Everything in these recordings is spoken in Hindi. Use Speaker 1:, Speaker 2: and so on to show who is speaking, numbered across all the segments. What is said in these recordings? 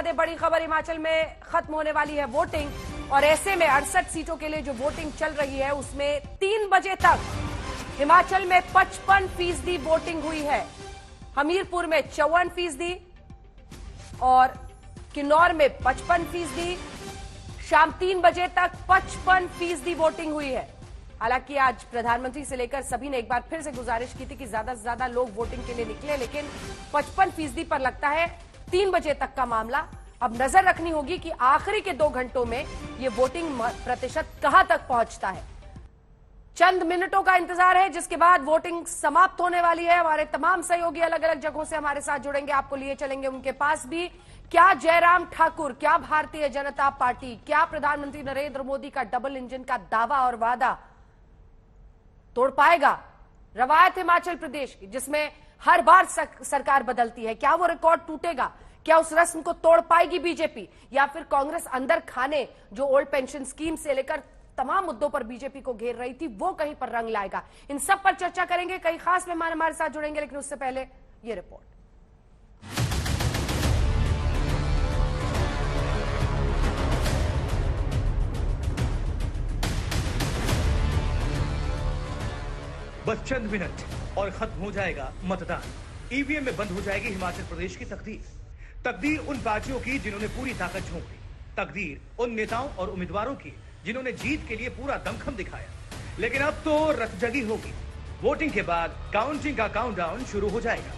Speaker 1: बता दें, बड़ी खबर, हिमाचल में खत्म होने वाली है वोटिंग और ऐसे में 68 सीटों के लिए जो वोटिंग चल रही है उसमें 3 बजे तक हिमाचल में 55% वोटिंग हुई है। हमीरपुर में 54% और किन्नौर में 55%। शाम 3 बजे तक 55% वोटिंग हुई है। हालांकि आज प्रधानमंत्री से लेकर सभी ने एक बार फिर से गुजारिश की थी कि ज्यादा से ज्यादा लोग वोटिंग के लिए निकले, लेकिन 55% पर लगता है 3 बजे तक का मामला। अब नजर रखनी होगी कि आखिरी के 2 घंटों में ये वोटिंग प्रतिशत कहां तक पहुंचता है। चंद मिनटों का इंतजार है, जिसके बाद वोटिंग समाप्त होने वाली है। हमारे तमाम सहयोगी अलग अलग जगहों से हमारे साथ जुड़ेंगे, आपको लिए चलेंगे उनके पास भी। क्या जयराम ठाकुर, क्या भारतीय जनता पार्टी, क्या प्रधानमंत्री नरेंद्र मोदी का डबल इंजन का दावा और वादा तोड़ पाएगा रवायत हिमाचल प्रदेश की, जिसमें हर बार सरकार बदलती है? क्या वो रिकॉर्ड टूटेगा? क्या उस रस्म को तोड़ पाएगी बीजेपी, या फिर कांग्रेस अंदर खाने जो ओल्ड पेंशन स्कीम से लेकर तमाम मुद्दों पर बीजेपी को घेर रही थी वो कहीं पर रंग लाएगा? इन सब पर चर्चा करेंगे। कई खास मेहमान हमारे साथ जुड़ेंगे, लेकिन उससे पहले ये रिपोर्ट।
Speaker 2: बस चंद मिनट और खत्म हो जाएगा मतदान। ईवीएम में बंद हो जाएगी हिमाचल प्रदेश की तकदीर उन पार्टियों की जिन्होंने पूरी ताकत झोंक दी, तकदीर उन नेताओं और उम्मीदवारों की जिन्होंने जीत के लिए पूरा दमखम दिखाया। लेकिन अब तो रतजगी होगी। वोटिंग के बाद काउंटिंग का काउंटडाउन शुरू हो जाएगा।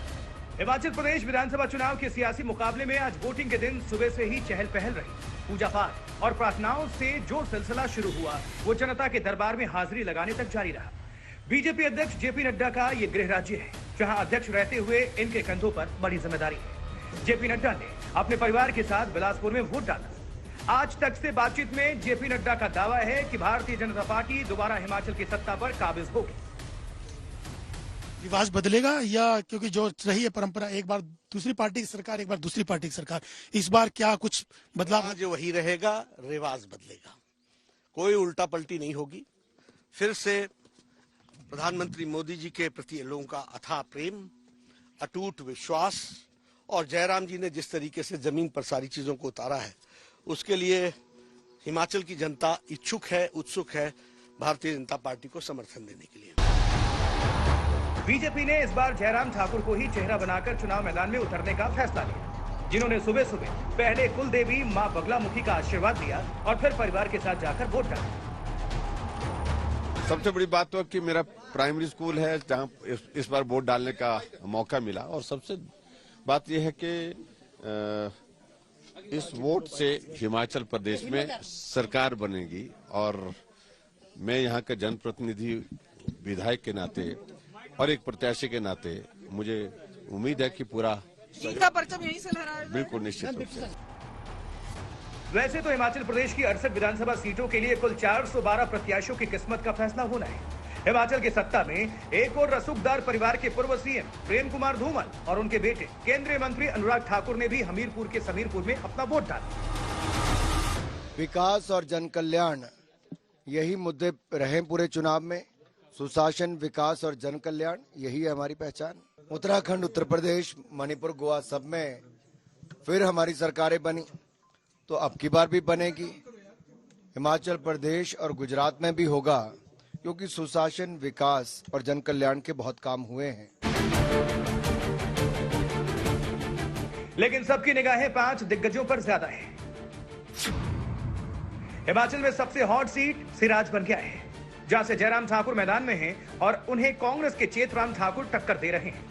Speaker 2: हिमाचल प्रदेश विधानसभा चुनाव के सियासी मुकाबले में आज वोटिंग के दिन सुबह से ही चहल पहल रही। पूजा पाठ और प्रार्थनाओं से जो सिलसिला शुरू हुआ वो जनता के दरबार में हाजिरी लगाने तक जारी रहा। बीजेपी अध्यक्ष जेपी नड्डा का ये गृह राज्य है, जहां अध्यक्ष रहते हुए इनके कंधों पर बड़ी जिम्मेदारी है। जेपी नड्डा ने अपने परिवार के साथ बिलासपुर में वोट डाला। आज तक से बातचीत में जेपी नड्डा का दावा है कि भारतीय जनता पार्टी दोबारा हिमाचल की सत्ता पर काबिज होगी।
Speaker 3: रिवाज बदलेगा या क्योंकि जो रही है परंपरा, एक बार दूसरी पार्टी की सरकार, एक बार दूसरी पार्टी की सरकार, इस बार क्या कुछ बदलाव?
Speaker 4: जो वही रहेगा, रिवाज बदलेगा, कोई उल्टा पलटी नहीं होगी। फिर से प्रधानमंत्री मोदी जी के प्रति लोगों का अथाह प्रेम, अटूट विश्वास और जयराम जी ने जिस तरीके से जमीन पर सारी चीजों को उतारा है, उसके लिए हिमाचल की जनता इच्छुक है, उत्सुक है भारतीय जनता पार्टी को समर्थन देने के लिए।
Speaker 2: बीजेपी ने इस बार जयराम ठाकुर को ही चेहरा बनाकर चुनाव मैदान में उतरने का फैसला लिया, जिन्होंने सुबह सुबह पहले कुल देवी मां बगलामुखी का आशीर्वाद दिया और फिर परिवार के साथ जाकर वोट डाला।
Speaker 5: सबसे बड़ी बात तो कि मेरा प्राइमरी स्कूल है जहां इस बार वोट डालने का मौका मिला, और सबसे बात यह है कि इस वोट से हिमाचल प्रदेश में सरकार बनेगी और मैं यहां का जनप्रतिनिधि, विधायक के नाते और एक प्रत्याशी के नाते मुझे उम्मीद है कि पूरा
Speaker 6: परचम यहीं से लहराएगा।
Speaker 5: बिल्कुल निश्चित रूप से।
Speaker 2: वैसे तो हिमाचल प्रदेश की 68 विधानसभा सीटों के लिए कुल 412 प्रत्याशियों की किस्मत का फैसला होना है। हिमाचल की सत्ता में एक और रसूखदार परिवार के पूर्व सीएम प्रेम कुमार धूमल और उनके बेटे केंद्रीय मंत्री अनुराग ठाकुर ने भी हमीरपुर के समीरपुर में अपना वोट डाला।
Speaker 7: विकास और जन कल्याण यही मुद्दे रहे पूरे चुनाव में। सुशासन, विकास और जन कल्याण, यही है हमारी पहचान। उत्तराखंड, उत्तर प्रदेश, मणिपुर, गोवा, सब में फिर हमारी सरकारें बनी, तो अब की बार भी बनेगी। हिमाचल प्रदेश और गुजरात में भी होगा, क्योंकि सुशासन, विकास और जन कल्याण के बहुत काम हुए हैं।
Speaker 2: लेकिन सबकी निगाहें 5 दिग्गजों पर ज्यादा है। हिमाचल में सबसे हॉट सीट सिराज बन गया है, जहां से जयराम ठाकुर मैदान में हैं और उन्हें कांग्रेस के चेतराम ठाकुर टक्कर दे रहे हैं।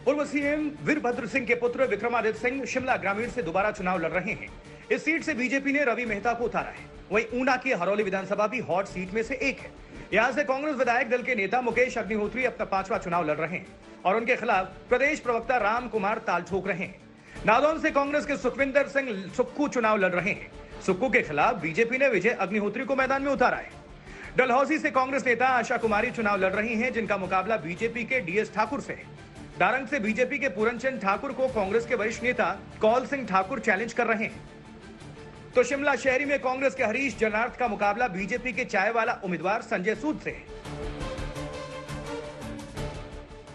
Speaker 2: पूर्व सीएम वीरभद्र सिंह के पुत्र विक्रमादित्य सिंह शिमला ग्रामीण से दोबारा चुनाव लड़ रहे हैं। इस सीट से बीजेपी ने रवि मेहता को उतारा है। वहीं ऊना की हरौली विधानसभा भी हॉट सीट में से एक है। यहां से कांग्रेस विधायक दल के नेता मुकेश अग्निहोत्री अपना 5वां चुनाव लड़ रहे हैं और उनके खिलाफ प्रदेश प्रवक्ता राम कुमार ताल ठोक रहे हैं। नादौन से कांग्रेस के सुखविंदर सिंह सुक्खू चुनाव लड़ रहे हैं। सुक्खू के खिलाफ बीजेपी ने विजय अग्निहोत्री को मैदान में उतारा है। डलहौजी से कांग्रेस नेता आशा कुमारी चुनाव लड़ रही हैं, जिनका मुकाबला बीजेपी के डीएस ठाकुर से है। दारंग से बीजेपी के पूरनचंद ठाकुर को कांग्रेस के वरिष्ठ नेता कौल सिंह ठाकुर चैलेंज कर रहे हैं। तो शिमला शहरी में कांग्रेस के हरीश जनार्थ का मुकाबला बीजेपी के चाय वाला उम्मीदवार संजय सूद से है।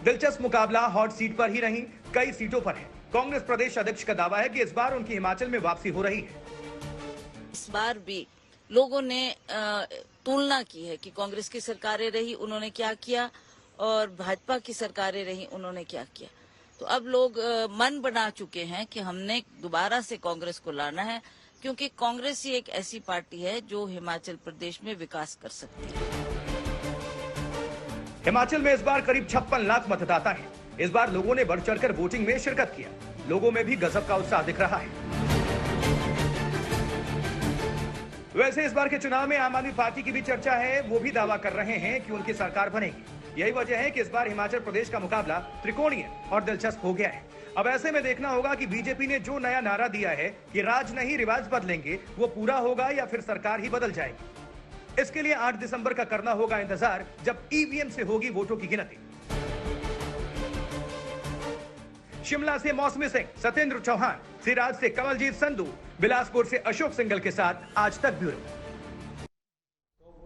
Speaker 2: दिलचस्प मुकाबला हॉट सीट पर ही नहीं, कई सीटों पर है। कांग्रेस प्रदेश अध्यक्ष का दावा है कि इस बार उनकी हिमाचल में वापसी हो रही है।
Speaker 8: इस बार भी लोगों ने तुलना की है कि कांग्रेस की सरकारें रही उन्होंने क्या किया और भाजपा की सरकारें रही उन्होंने क्या किया। तो अब लोग मन बना चुके हैं कि हमने दोबारा से कांग्रेस को लाना है, क्योंकि कांग्रेस ही एक ऐसी पार्टी है जो हिमाचल प्रदेश में विकास कर सकती है।
Speaker 2: हिमाचल में इस बार करीब 56 लाख मतदाता हैं। इस बार लोगों ने बढ़ चढ़कर वोटिंग में शिरकत किया। लोगों में भी गजब का उत्साह दिख रहा है। वैसे इस बार के चुनाव में आम आदमी पार्टी की भी चर्चा है। वो भी दावा कर रहे हैं कि उनकी सरकार बनेगी। यही वजह है कि इस बार हिमाचल प्रदेश का मुकाबला त्रिकोणीय और दिलचस्प हो गया है। अब ऐसे में देखना होगा कि बीजेपी ने जो नया नारा दिया है कि राज नहीं रिवाज बदलेंगे, वो पूरा होगा या फिर सरकार ही बदल जाएगी। इसके लिए 8 दिसंबर का करना होगा इंतजार, जब ईवीएम से होगी वोटों की गिनती। शिमला से मौसमी सिंह, सत्येंद्र चौहान, सिराज से कमलजीत संधू, बिलासपुर से अशोक सिंघल के साथ आज तक ब्यूरो।